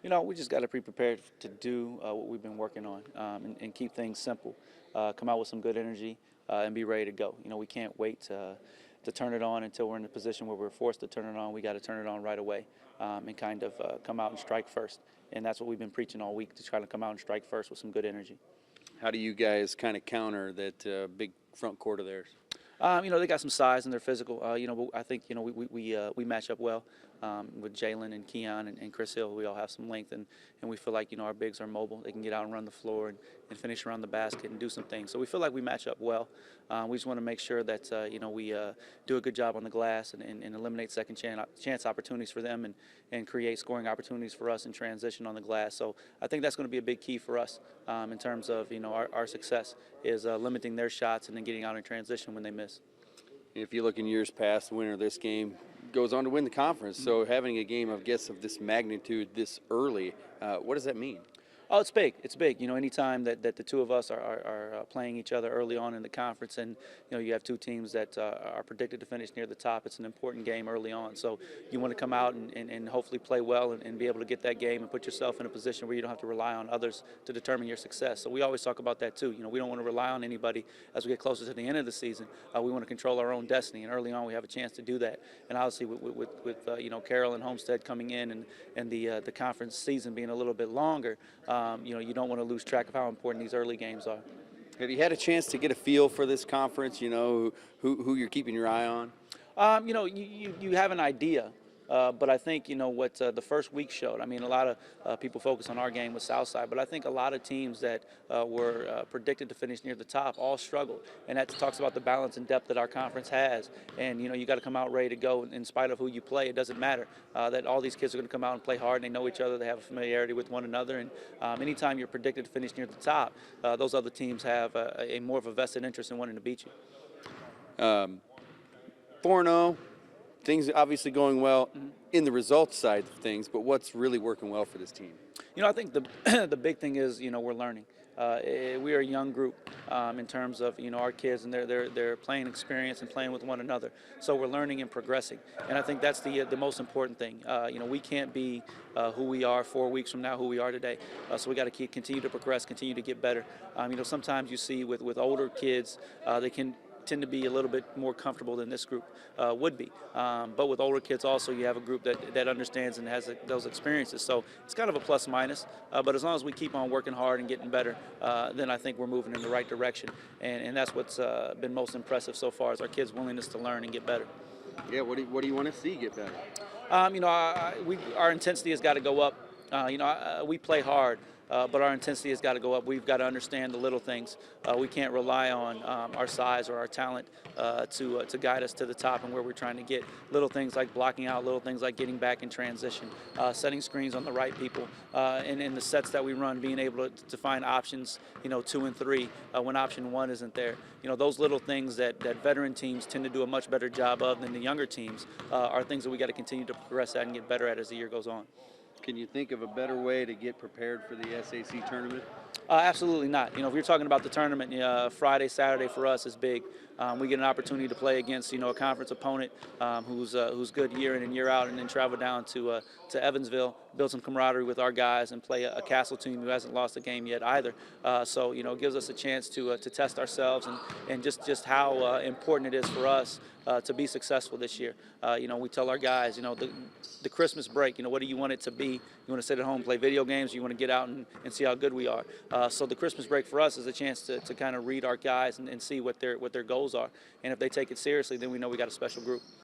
We just got to be prepared to do what we've been working on and keep things simple. Come out with some good energy and be ready to go. We can't wait to turn it on until we're in a position where we're forced to turn it on. We got to turn it on right away and kind of come out and strike first. And that's what we've been preaching all week, to try to come out and strike first with some good energy. How do you guys kind of counter that big front court of theirs? They got some size and they're physical. But I think we match up well with Jalen and Keon and Chris Hill. We all have some length, and we feel like our bigs are mobile. They can get out and run the floor and finish around the basket and do some things. So we feel like we match up well. We just want to make sure that we do a good job on the glass and eliminate second chance opportunities for them and create scoring opportunities for us in transition on the glass. So I think that's going to be a big key for us in terms of our success is limiting their shots and then getting out in transition when they miss. If you look in years past, the winner of this game goes on to win the conference. So having a game, of this magnitude this early, what does that mean? Oh, it's big. It's big. Anytime that the two of us are playing each other early on in the conference, and you have two teams that are predicted to finish near the top, it's an important game early on. So you want to come out and hopefully play well and be able to get that game and put yourself in a position where you don't have to rely on others to determine your success. So we always talk about that too. We don't want to rely on anybody as we get closer to the end of the season. We want to control our own destiny, and early on we have a chance to do that. And obviously with Carroll and Homestead coming in and the conference season being a little bit longer. You don't want to lose track of how important these early games are. Have you had a chance to get a feel for this conference, who you're keeping your eye on? You have an idea. But I think, what the first week showed, a lot of people focus on our game with Southside, but I think a lot of teams that were predicted to finish near the top all struggled. And that talks about the balance and depth that our conference has. And, you got to come out ready to go in spite of who you play. It doesn't matter that all these kids are going to come out and play hard, and they know each other. They have a familiarity with one another. And anytime you're predicted to finish near the top, those other teams have a more of a vested interest in wanting to beat you. 4-0. Things obviously going well in the results side of things, but what's really working well for this team? I think the big thing is, we're learning. We are a young group in terms of, our kids, and they're playing experience and playing with one another. So we're learning and progressing, and I think that's the most important thing. We can't be who we are 4 weeks from now, who we are today. So we got to continue to progress, continue to get better. Sometimes you see with older kids, they can tend to be a little bit more comfortable than this group would be. But with older kids also, you have a group that understands and has those experiences. So it's kind of a plus minus. But as long as we keep on working hard and getting better, then I think we're moving in the right direction. And that's what's been most impressive so far is our kids' willingness to learn and get better. Yeah, what do you want to see get better? Our intensity has got to go up. We play hard. But our intensity has got to go up. We've got to understand the little things. We can't rely on our size or our talent to guide us to the top and where we're trying to get. Little things like blocking out, little things like getting back in transition, setting screens on the right people, and in the sets that we run, being able to find options, 2 and 3 when option 1 isn't there. Those little things that veteran teams tend to do a much better job of than the younger teams are things that we got to continue to progress at and get better at as the year goes on. Can you think of a better way to get prepared for the SAC tournament? Absolutely not. If you're talking about the tournament, Friday, Saturday for us is big. We get an opportunity to play against, a conference opponent who's good year in and year out, and then travel down to Evansville, build some camaraderie with our guys, and play a Castle team who hasn't lost a game yet either. So it gives us a chance to test ourselves and just how important it is for us to be successful this year. We tell our guys, the Christmas break, what do you want it to be? You want to sit at home, play video games, or you want to get out and see how good we are? So the Christmas break for us is a chance to kind of read our guys and see what their goals are. And if they take it seriously, then we know we got a special group.